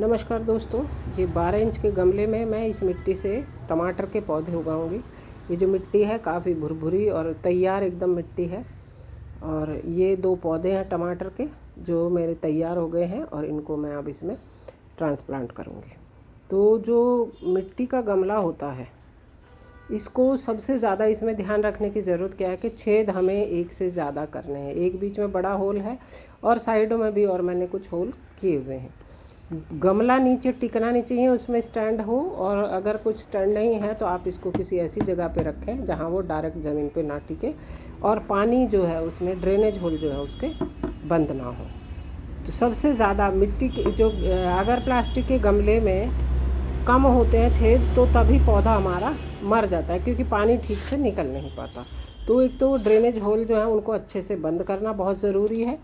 नमस्कार दोस्तों। ये 12 इंच के गमले में मैं इस मिट्टी से टमाटर के पौधे उगाऊंगी। ये जो मिट्टी है काफ़ी भुरभुरी और तैयार एकदम मिट्टी है। और ये 2 पौधे हैं टमाटर के जो मेरे तैयार हो गए हैं और इनको मैं अब इसमें ट्रांसप्लांट करूँगी। तो जो मिट्टी का गमला होता है इसको सबसे ज़्यादा इसमें ध्यान रखने की ज़रूरत क्या है कि छेद हमें एक से ज़्यादा करने हैं। एक बीच में बड़ा होल है और साइडों में भी और मैंने कुछ होल किए हुए हैं। गमला नीचे टिकना नहीं चाहिए, उसमें स्टैंड हो, और अगर कुछ स्टैंड नहीं है तो आप इसको किसी ऐसी जगह पे रखें जहाँ वो डायरेक्ट ज़मीन पे ना टिके और पानी जो है उसमें ड्रेनेज होल जो है उसके बंद ना हो। तो सबसे ज़्यादा मिट्टी के जो अगर प्लास्टिक के गमले में कम होते हैं छेद तो तभी पौधा हमारा मर जाता है, क्योंकि पानी ठीक से निकल नहीं पाता। तो एक तो ड्रेनेज होल जो है उनको अच्छे से बंद करना बहुत ज़रूरी है,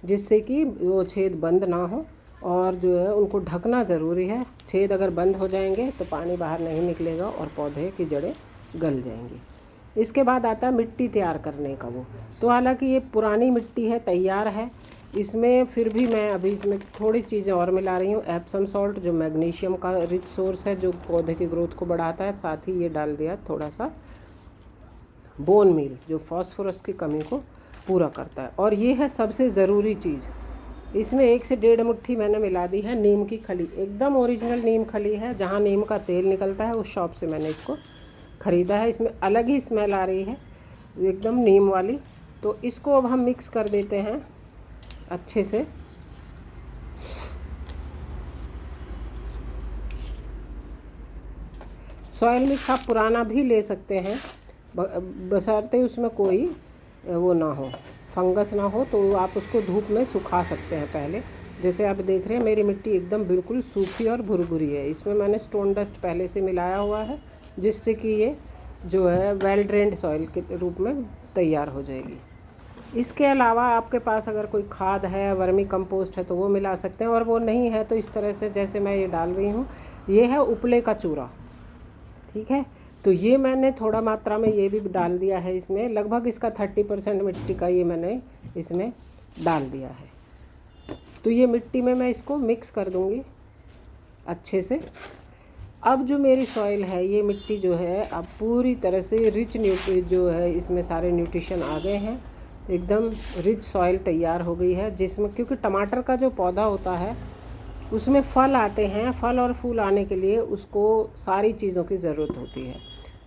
जिससे कि वो छेद बंद ना हो, और जो है उनको ढकना ज़रूरी है। छेद अगर बंद हो जाएंगे तो पानी बाहर नहीं निकलेगा और पौधे की जड़ें गल जाएंगी। इसके बाद आता है मिट्टी तैयार करने का वो। तो हालांकि ये पुरानी मिट्टी है, तैयार है, इसमें फिर भी मैं अभी इसमें थोड़ी चीज़ें और मिला रही हूँ। एप्सम सॉल्ट जो मैग्नीशियम का रिच सोर्स है जो पौधे की ग्रोथ को बढ़ाता है, साथ ही ये डाल दिया थोड़ा सा बोन मील जो फॉस्फोरस की कमी को पूरा करता है। और ये है सबसे ज़रूरी चीज़, इसमें 1 से 1.5 मुट्ठी मैंने मिला दी है नीम की खली। एकदम ओरिजिनल नीम खली है, जहाँ नीम का तेल निकलता है उस शॉप से मैंने इसको ख़रीदा है। इसमें अलग ही स्मेल आ रही है एकदम नीम वाली। तो इसको अब हम मिक्स कर देते हैं अच्छे से। सॉइल मिक्स आप पुराना भी ले सकते हैं, बशर्ते उसमें कोई वो ना हो, फंगस ना हो। तो आप उसको धूप में सुखा सकते हैं पहले। जैसे आप देख रहे हैं मेरी मिट्टी एकदम बिल्कुल सूखी और भुरभुरी है। इसमें मैंने स्टोन डस्ट पहले से मिलाया हुआ है, जिससे कि ये जो है वेल ड्रेन्ड सॉइल के रूप में तैयार हो जाएगी। इसके अलावा आपके पास अगर कोई खाद है, वर्मी कंपोस्ट है, तो वो मिला सकते हैं, और वो नहीं है तो इस तरह से जैसे मैं ये डाल रही हूँ, ये है उपले का चूरा। ठीक है, तो ये मैंने थोड़ा मात्रा में ये भी डाल दिया है इसमें। लगभग इसका 30% मिट्टी का ये मैंने इसमें डाल दिया है। तो ये मिट्टी में मैं इसको मिक्स कर दूँगी अच्छे से। अब जो मेरी सॉइल है, ये मिट्टी जो है अब पूरी तरह से रिच जो है इसमें सारे न्यूट्रिशन आ गए हैं, एकदम रिच सॉइल तैयार हो गई है। जिसमें क्योंकि टमाटर का जो पौधा होता है उसमें फल आते हैं, फल और फूल आने के लिए उसको सारी चीज़ों की ज़रूरत होती है।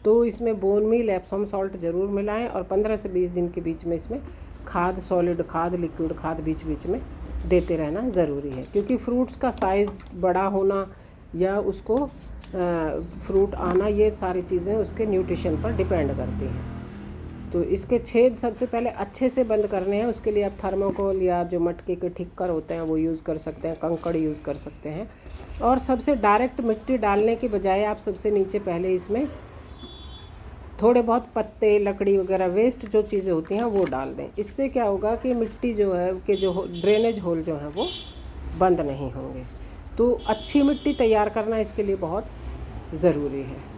तो इसमें बोन मील, एप्सम सॉल्ट ज़रूर मिलाएं, और 15 से 20 दिन के बीच में इसमें खाद, सॉलिड खाद, लिक्विड खाद बीच बीच में देते रहना ज़रूरी है। क्योंकि फ्रूट्स का साइज़ बड़ा होना या उसको फ्रूट आना, ये सारी चीज़ें उसके न्यूट्रिशन पर डिपेंड करती हैं। तो इसके छेद सबसे पहले अच्छे से बंद करने हैं। उसके लिए आप थर्मोकोल या जो मटके के ठिक्कर होते हैं वो यूज़ कर सकते हैं, कंकड़ यूज़ कर सकते हैं। और सबसे डायरेक्ट मिट्टी डालने के बजाय आप सबसे नीचे पहले इसमें थोड़े बहुत पत्ते, लकड़ी वगैरह, वेस्ट जो चीज़ें होती हैं वो डाल दें। इससे क्या होगा कि मिट्टी जो है कि जो ड्रेनेज होल जो है वो बंद नहीं होंगे। तो अच्छी मिट्टी तैयार करना इसके लिए बहुत ज़रूरी है।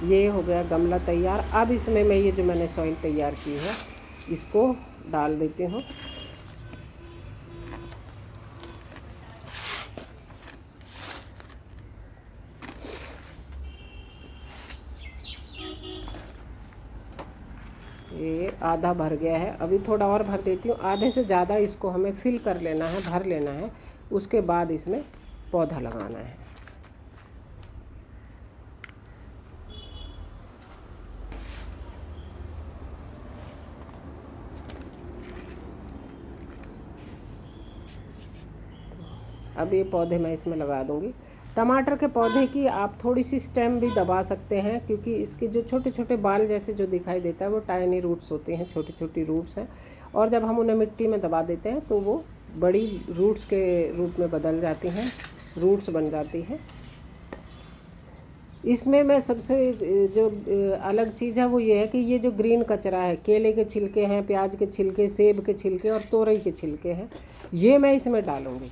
ये हो गया गमला तैयार। अब इसमें मैं ये जो मैंने सॉइल तैयार की है इसको डाल देती हूँ। ये आधा भर गया है, अभी थोड़ा और भर देती हूँ। आधे से ज़्यादा इसको हमें फिल कर लेना है, भर लेना है। उसके बाद इसमें पौधा लगाना है। अब ये पौधे मैं इसमें लगा दूँगी। टमाटर के पौधे की आप थोड़ी सी स्टेम भी दबा सकते हैं, क्योंकि इसके जो छोटे छोटे बाल जैसे जो दिखाई देता है वो टाइनी रूट्स होते हैं, छोटी छोटी रूट्स हैं। और जब हम उन्हें मिट्टी में दबा देते हैं तो वो बड़ी रूट्स के रूप में बदल जाती हैं, रूट्स बन जाती हैं। इसमें मैं सबसे जो अलग चीज़ है वो ये है कि ये जो ग्रीन कचरा है, केले के छिलके हैं, प्याज के छिलके, सेब के छिलके और तोरई के छिलके हैं, ये मैं इसमें डालूँगी।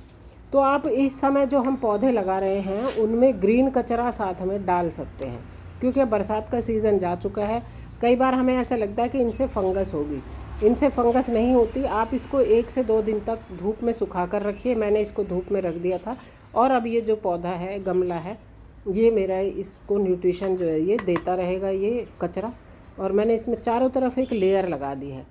तो आप इस समय जो हम पौधे लगा रहे हैं उनमें ग्रीन कचरा साथ में डाल सकते हैं, क्योंकि बरसात का सीज़न जा चुका है। कई बार हमें ऐसा लगता है कि इनसे फंगस होगी, इनसे फंगस नहीं होती। आप इसको 1 से 2 दिन तक धूप में सुखा कर रखिए। मैंने इसको धूप में रख दिया था और अब ये जो पौधा है, गमला है, ये मेरा इसको न्यूट्रिशन जो है ये देता रहेगा, ये कचरा। और मैंने इसमें चारों तरफ एक लेयर लगा दी है।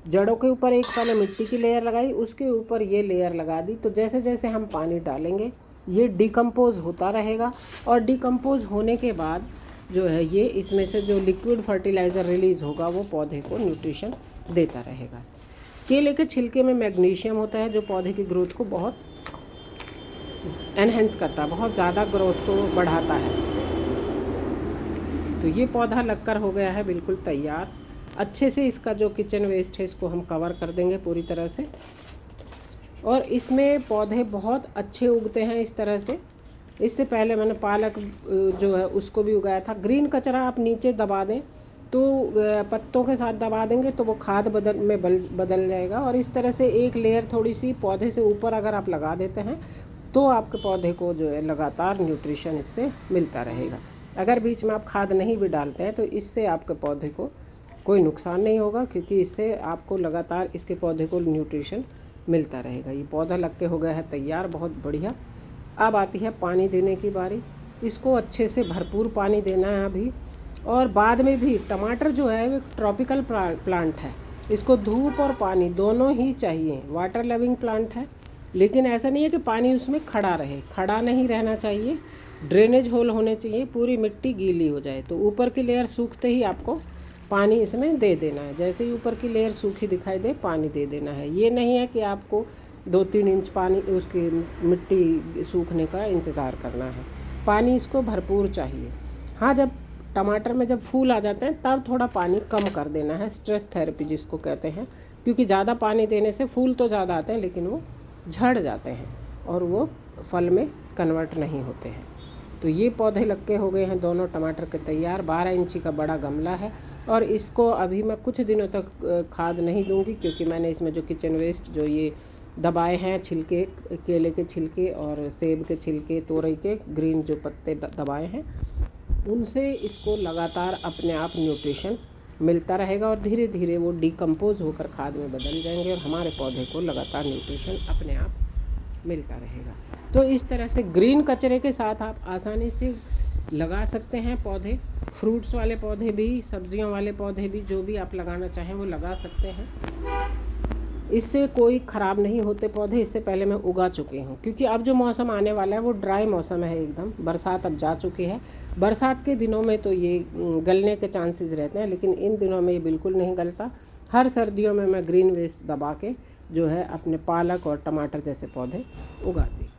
जड़ों के ऊपर एक पहले मिट्टी की लेयर लगाई, उसके ऊपर ये लेयर लगा दी। तो जैसे जैसे हम पानी डालेंगे ये डिकम्पोज़ होता रहेगा और डिकम्पोज़ होने के बाद जो है ये इसमें से जो लिक्विड फर्टिलाइज़र रिलीज़ होगा वो पौधे को न्यूट्रिशन देता रहेगा। केले के छिलके में मैग्नीशियम होता है जो पौधे की ग्रोथ को बहुत एनहेंस करता है, बहुत ज़्यादा ग्रोथ को बढ़ाता है। तो ये पौधा लगकर हो गया है बिल्कुल तैयार। अच्छे से इसका जो किचन वेस्ट है इसको हम कवर कर देंगे पूरी तरह से। और इसमें पौधे बहुत अच्छे उगते हैं इस तरह से। इससे पहले मैंने पालक जो है उसको भी उगाया था। ग्रीन कचरा आप नीचे दबा दें तो पत्तों के साथ दबा देंगे तो वो खाद बदल जाएगा। और इस तरह से एक लेयर थोड़ी सी पौधे से ऊपर अगर आप लगा देते हैं तो आपके पौधे को जो है लगातार न्यूट्रिशन इससे मिलता रहेगा। अगर बीच में आप खाद नहीं भी डालते हैं तो इससे आपके पौधे को कोई नुकसान नहीं होगा, क्योंकि इससे आपको लगातार इसके पौधे को न्यूट्रिशन मिलता रहेगा। ये पौधा लग के हो गया है तैयार, बहुत बढ़िया। अब आती है पानी देने की बारी। इसको अच्छे से भरपूर पानी देना है अभी और बाद में भी। टमाटर जो है वो एक ट्रॉपिकल प्लांट है, इसको धूप और पानी दोनों ही चाहिए। वाटर लविंग प्लांट है, लेकिन ऐसा नहीं है कि पानी उसमें खड़ा रहे, खड़ा नहीं रहना चाहिए। ड्रेनेज होल होने चाहिए, पूरी मिट्टी गीली हो जाए। तो ऊपर की लेयर सूखते ही आपको पानी इसमें दे देना है। जैसे ही ऊपर की लेयर सूखी दिखाई दे पानी दे देना है। ये नहीं है कि आपको 2-3 इंच पानी उसकी मिट्टी सूखने का इंतज़ार करना है। पानी इसको भरपूर चाहिए। हाँ, जब टमाटर में जब फूल आ जाते हैं तब थोड़ा पानी कम कर देना है, स्ट्रेस थेरेपी जिसको कहते हैं। क्योंकि ज़्यादा पानी देने से फूल तो ज़्यादा आते हैं लेकिन वो झड़ जाते हैं और वो फल में कन्वर्ट नहीं होते हैं। तो ये पौधे लग के हो गए हैं दोनों टमाटर के तैयार। 12 इंची का बड़ा गमला है और इसको अभी मैं कुछ दिनों तक खाद नहीं दूंगी, क्योंकि मैंने इसमें जो किचन वेस्ट जो ये दबाए हैं, छिलके, केले के छिलके और सेब के छिलके, तोरई के ग्रीन जो पत्ते दबाए हैं, उनसे इसको लगातार अपने आप न्यूट्रिशन मिलता रहेगा और धीरे धीरे वो डिकम्पोज होकर खाद में बदल जाएंगे और हमारे पौधे को लगातार न्यूट्रिशन अपने आप मिलता रहेगा। तो इस तरह से ग्रीन कचरे के साथ आप आसानी से लगा सकते हैं पौधे। फ्रूट्स वाले पौधे भी, सब्जियों वाले पौधे भी, जो भी आप लगाना चाहें वो लगा सकते हैं। इससे कोई ख़राब नहीं होते पौधे। इससे पहले मैं उगा चुकी हूँ, क्योंकि अब जो मौसम आने वाला है वो ड्राई मौसम है एकदम। बरसात अब जा चुकी है। बरसात के दिनों में तो ये गलने के चांसेस रहते हैं, लेकिन इन दिनों में ये बिल्कुल नहीं गलता। हर सर्दियों में मैं ग्रीन वेस्ट दबा के जो है अपने पालक और टमाटर जैसे पौधे उगाती हूँ।